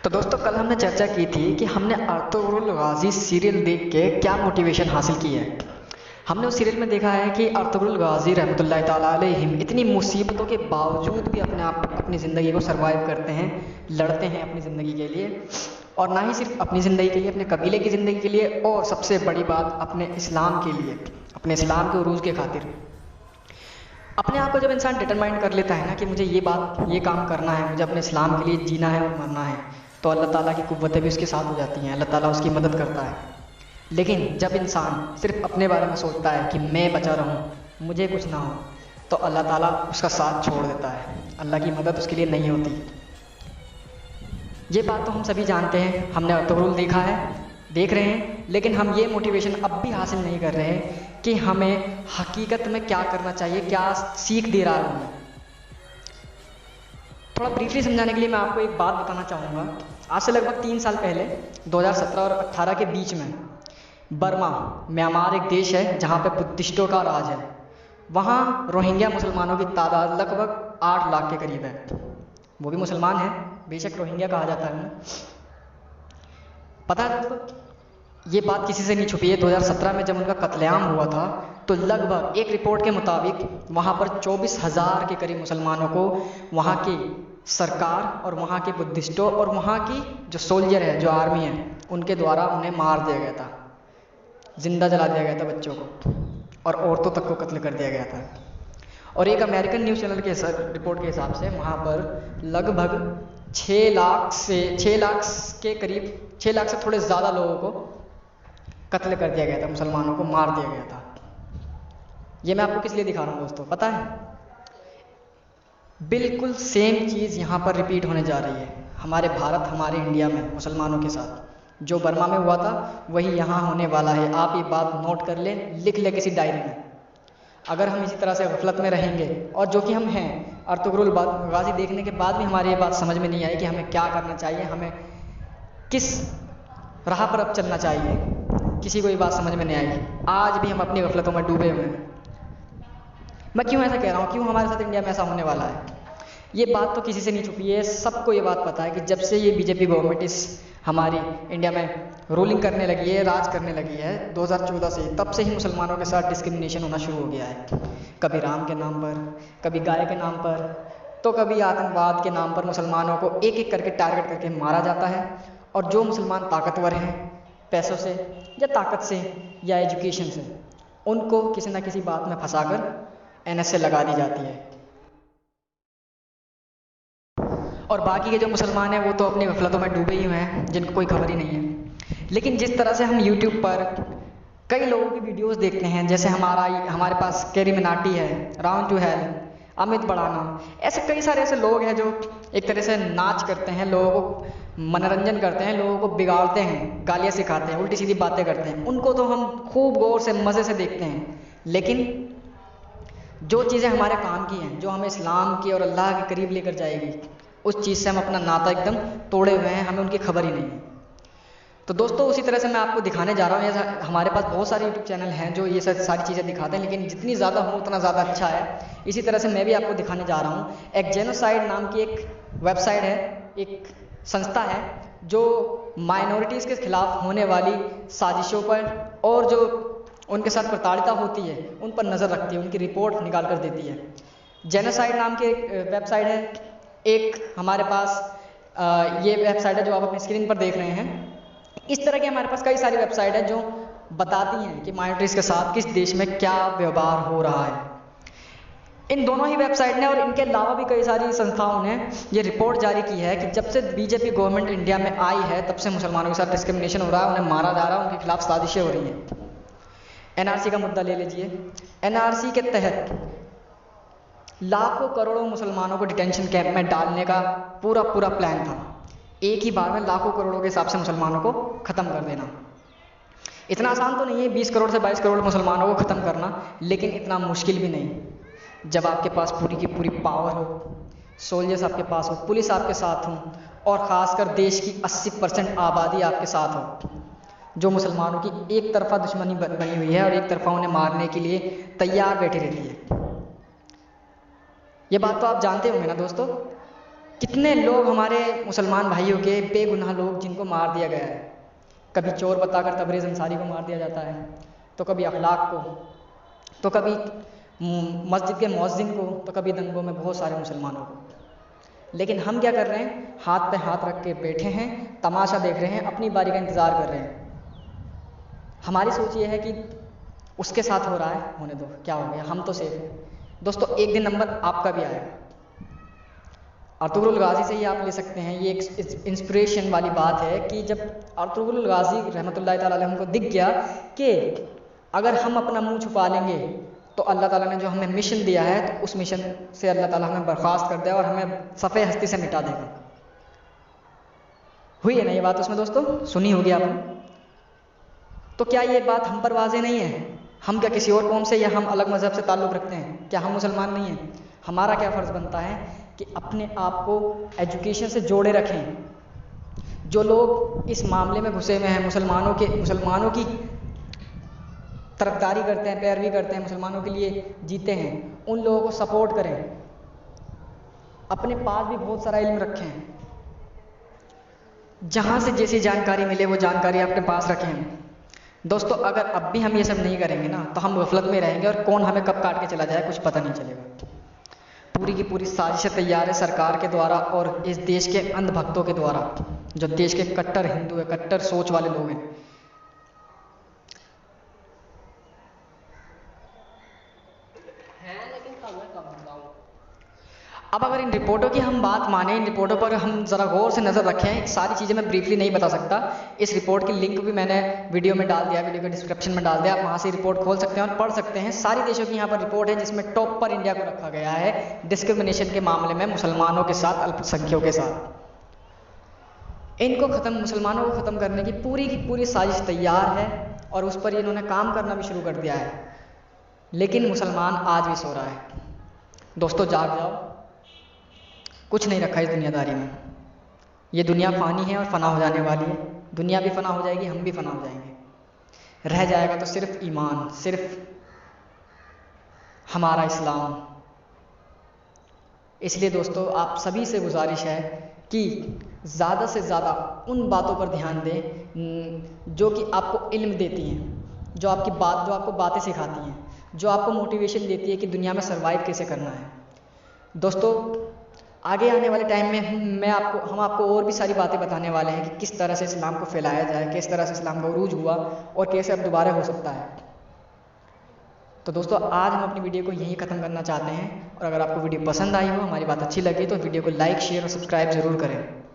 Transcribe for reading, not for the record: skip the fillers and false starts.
तो दोस्तों कल हमने चर्चा की थी कि हमने अर्तुगरुल गाजी सीरियल देख के क्या मोटिवेशन हासिल की है। हमने उस सीरियल में देखा है कि अर्तुगरुल गाजी रहमतुल्लाह ताला अलैहिम इतनी मुसीबतों के बावजूद भी अपनी ज़िंदगी को सर्वाइव करते हैं, लड़ते हैं अपनी ज़िंदगी के लिए, और ना ही सिर्फ अपनी ज़िंदगी के लिए, अपने कबीले की ज़िंदगी के लिए, और सबसे बड़ी बात अपने इस्लाम के लिए, अपने इस्लाम के उरूज के खातिर। अपने आप को जब इंसान डिटरमाइंड कर लेता है ना कि मुझे ये काम करना है, मुझे अपने इस्लाम के लिए जीना है और मरना है, तो अल्लाह ताला की कुव्वतें भी उसके साथ हो जाती हैं, अल्लाह ताला उसकी मदद करता है। लेकिन जब इंसान सिर्फ अपने बारे में सोचता है कि मैं बचा रहूं, मुझे कुछ ना हो, तो अल्लाह ताला उसका साथ छोड़ देता है, अल्लाह की मदद उसके लिए नहीं होती। ये बात तो हम सभी जानते हैं, हमने अर्तुगरुल देखा है, देख रहे हैं, लेकिन हम ये मोटिवेशन अब भी हासिल नहीं कर रहे हैं कि हमें हकीकत में क्या करना चाहिए, क्या सीख दे रहा हूँ। थोड़ा ब्रीफली समझाने के लिए मैं आपको एक बात बताना चाहूँगा। आज से लगभग 3 साल पहले 2017 और 18 के बीच में बर्मा, म्यांमार एक देश है जहाँ पे बुद्धिस्टों का राज है। वहाँ रोहिंग्या मुसलमानों की तादाद लगभग 8 लाख के करीब है। वो भी मुसलमान हैं, बेशक रोहिंग्या कहा जाता है उन्हें। पता है दोस्तों, ये बात किसी से नहीं छुपी है। 2017 में जब उनका कत्लेआम हुआ था तो लगभग एक रिपोर्ट के मुताबिक वहाँ पर 24,000 के करीब मुसलमानों को वहाँ की सरकार और वहाँ के बुद्धिस्टों और वहाँ की जो सोल्जर है, जो आर्मी है, उनके द्वारा उन्हें मार दिया गया था, जिंदा जला दिया गया था बच्चों को, और औरतों तक को कत्ल कर दिया गया था। और एक अमेरिकन न्यूज़ चैनल के रिपोर्ट के हिसाब से वहाँ पर लगभग 6 लाख के करीब, 6 लाख से थोड़े ज़्यादा लोगों को कत्ल कर दिया गया था, मुसलमानों को मार दिया गया था। ये मैं आपको किस लिए दिखा रहा हूँ दोस्तों, पता है? बिल्कुल सेम चीज़ यहाँ पर रिपीट होने जा रही है हमारे भारत, हमारे इंडिया में मुसलमानों के साथ। जो बर्मा में हुआ था वही यहाँ होने वाला है। आप ये बात नोट कर लें, लिख लें किसी डायरी में। अगर हम इसी तरह से गफलत में रहेंगे, और जो कि हम हैं, अर्तुगरुल गाजी देखने के बाद भी हमारी ये बात समझ में नहीं आई कि हमें क्या करना चाहिए, हमें किस राह पर अब चलना चाहिए, किसी को ये बात समझ में नहीं आई। आज भी हम अपनी गफलतों में डूबे हुए हैं। मैं क्यों ऐसा कह रहा हूँ, क्यों हमारे साथ इंडिया में ऐसा होने वाला है? ये बात तो किसी से नहीं छुपी है, सबको ये बात पता है कि जब से ये बीजेपी गवर्नमेंट इस हमारी इंडिया में रूलिंग करने लगी है, राज करने लगी है 2014 से, तब से ही मुसलमानों के साथ डिस्क्रिमिनेशन होना शुरू हो गया है। कभी राम के नाम पर, कभी गाय के नाम पर, तो कभी आतंकवाद के नाम पर मुसलमानों को एक एक करके टारगेट करके मारा जाता है। और जो मुसलमान ताकतवर हैं, पैसों से या ताकत से या एजुकेशन से, उनको किसी ना किसी बात में फंसाकर NSA लगा दी जाती है। और बाकी के जो मुसलमान हैं वो तो अपनी गफलतों में डूबे ही हुए हैं, जिनको कोई खबर ही नहीं है। लेकिन जिस तरह से हम YouTube पर कई लोगों की वीडियोस देखते हैं, जैसे हमारे पास कैरी मिनाटी है, round two hell, Amit Bhadana, ऐसे कई सारे ऐसे लोग हैं जो एक तरह से नाच करते हैं, लोगों को मनोरंजन करते हैं, लोगों को बिगाड़ते हैं, गालियाँ सिखाते हैं, उल्टी सीधी बातें करते हैं। उनको तो हम खूब गौर से, मज़े से देखते हैं। लेकिन जो चीज़ें हमारे काम की हैं, जो हमें इस्लाम की और अल्लाह के करीब लेकर जाएगी, उस चीज़ से हम अपना नाता एकदम तोड़े हुए हैं, हमें उनकी खबर ही नहीं है। तो दोस्तों उसी तरह से मैं आपको दिखाने जा रहा हूँ, हमारे पास बहुत सारे YouTube चैनल हैं जो ये सारी चीज़ें दिखाते हैं, लेकिन जितनी ज़्यादा हो उतना ज़्यादा अच्छा है। इसी तरह से मैं भी आपको दिखाने जा रहा हूँ। एक जेनोसाइड नाम की एक वेबसाइट है, एक संस्था है जो माइनॉरिटीज़ के खिलाफ होने वाली साजिशों पर और जो उनके साथ प्रताड़िता होती है उन पर नज़र रखती है, उनकी रिपोर्ट निकाल कर देती है। जेनोसाइड नाम की एक वेबसाइट है। एक हमारे पास ये वेबसाइट है जो आप अपनी स्क्रीन पर देख रहे हैं। इस तरह की हमारे पास कई सारी वेबसाइट है जो बताती हैं कि माइनॉरिटीज़ के साथ किस देश में क्या व्यवहार हो रहा है। इन दोनों ही वेबसाइट ने और इनके अलावा भी कई सारी संस्थाओं ने ये रिपोर्ट जारी की है कि जब से बीजेपी गवर्नमेंट इंडिया में आई है तब से मुसलमानों के साथ डिस्क्रिमिनेशन हो रहा है, उन्हें मारा जा रहा है, उनके खिलाफ साजिशें हो रही हैं। NRC का मुद्दा ले लीजिए। NRC के तहत लाखों करोड़ों मुसलमानों को डिटेंशन कैंप में डालने का पूरा प्लान था। एक ही बार में लाखों करोड़ों के हिसाब से मुसलमानों को ख़त्म कर देना। इतना आसान तो नहीं है 20 करोड़ से 22 करोड़ मुसलमानों को ख़त्म करना, लेकिन इतना मुश्किल भी नहीं। जब आपके पास पूरी की पूरी पावर हो, सोल्जर्स आपके पास हो, पुलिस आपके साथ हो, और ख़ासकर देश की 80% आबादी आपके साथ हो, जो मुसलमानों की एक तरफा दुश्मनी बनी हुई है और एक तरफा उन्हें मारने के लिए तैयार बैठी रहती है। ये बात तो आप जानते होंगे ना दोस्तों। कितने लोग हमारे मुसलमान भाइयों के बेगुनाह लोग जिनको मार दिया गया है। कभी चोर बताकर तबरेज़ अंसारी को मार दिया जाता है, तो कभी अखलाक को, तो कभी मस्जिद के मौज़िन को, तो कभी दंगों में बहुत सारे मुसलमानों को। लेकिन हम क्या कर रहे हैं, हाथ पे हाथ रख के बैठे हैं, तमाशा देख रहे हैं, अपनी बारी का इंतज़ार कर रहे हैं। हमारी सोच ये है कि उसके साथ हो रहा है, होने दो, क्या हो गया, हम तो सेफ हैं। दोस्तों एक दिन नंबर आपका भी आएगा। अर्तुगरुल गाज़ी से ही आप ले सकते हैं, ये एक इंस्पिरेशन वाली बात है कि जब अर्तुगरुल गाज़ी रहमतुल्लाह ताला अलैह को दिख गया कि अगर हम अपना मुंह छुपा लेंगे तो अल्लाह ताला ने जो हमें मिशन दिया है, तो उस मिशन से अल्लाह ताला हमें बर्खास्त कर देगा और हमें सफ़े हस्ती से मिटा देगा। हुई है ना ये बात उसमें दोस्तों, सुनी होगी आपने। तो क्या ये बात हम पर वाज़ेह नहीं है? हम क्या किसी और कौम से या हम अलग मज़हब से ताल्लुक़ रखते हैं? क्या हम मुसलमान नहीं हैं? हमारा क्या फ़र्ज़ बनता है कि अपने आप को एजुकेशन से जोड़े रखें। जो लोग इस मामले में घुसे हुए हैं, मुसलमानों की तरफदारी करते हैं, पैरवी करते हैं, मुसलमानों के लिए जीते हैं, उन लोगों को सपोर्ट करें। अपने पास भी बहुत सारा इल्म रखें, जहाँ से जैसी जानकारी मिले वो जानकारी अपने पास रखें। दोस्तों अगर अब भी हम ये सब नहीं करेंगे ना, तो हम गफलत में रहेंगे और कौन हमें कब काट के चला जाए कुछ पता नहीं चलेगा। पूरी की पूरी साजिशें तैयार है सरकार के द्वारा और इस देश के अंधभक्तों के द्वारा, जो देश के कट्टर हिंदू है, कट्टर सोच वाले लोग हैं। अब अगर इन रिपोर्टों की हम बात माने, इन रिपोर्टों पर हम ज़रा गौर से नज़र रखें, सारी चीज़ें मैं ब्रीफली नहीं बता सकता। इस रिपोर्ट की लिंक भी मैंने वीडियो में डाल दिया, वीडियो के डिस्क्रिप्शन में डाल दिया, आप वहाँ से रिपोर्ट खोल सकते हैं और पढ़ सकते हैं। सारी देशों की यहाँ पर रिपोर्ट है, जिसमें टॉप पर इंडिया को रखा गया है डिस्क्रिमिनेशन के मामले में, मुसलमानों के साथ, अल्पसंख्यकों के साथ। इनको मुसलमानों को ख़त्म करने की पूरी साजिश तैयार है और उस पर इन्होंने काम करना भी शुरू कर दिया है। लेकिन मुसलमान आज भी सो रहा है। दोस्तों जाग जाओ, कुछ नहीं रखा इस दुनियादारी में। ये दुनिया फ़ानी है और फ़ना हो जाने वाली है। दुनिया भी फ़ना हो जाएगी, हम भी फ़ना हो जाएंगे। रह जाएगा तो सिर्फ ईमान, सिर्फ हमारा इस्लाम। इसलिए दोस्तों आप सभी से गुजारिश है कि ज़्यादा से ज़्यादा उन बातों पर ध्यान दें जो कि आपको इल्म देती हैं, जो आपको बातें सिखाती हैं, जो आपको मोटिवेशन देती है कि दुनिया में सर्वाइव कैसे करना है। दोस्तों आगे आने वाले टाइम में हम आपको और भी सारी बातें बताने वाले हैं कि किस तरह से इस्लाम को फैलाया जाए, किस तरह से इस्लाम का उरूज हुआ और कैसे अब दोबारा हो सकता है। तो दोस्तों आज हम अपनी वीडियो को यहीं ख़त्म करना चाहते हैं और अगर आपको वीडियो पसंद आई हो, हमारी बात अच्छी लगी तो वीडियो को लाइक, शेयर और सब्सक्राइब ज़रूर करें।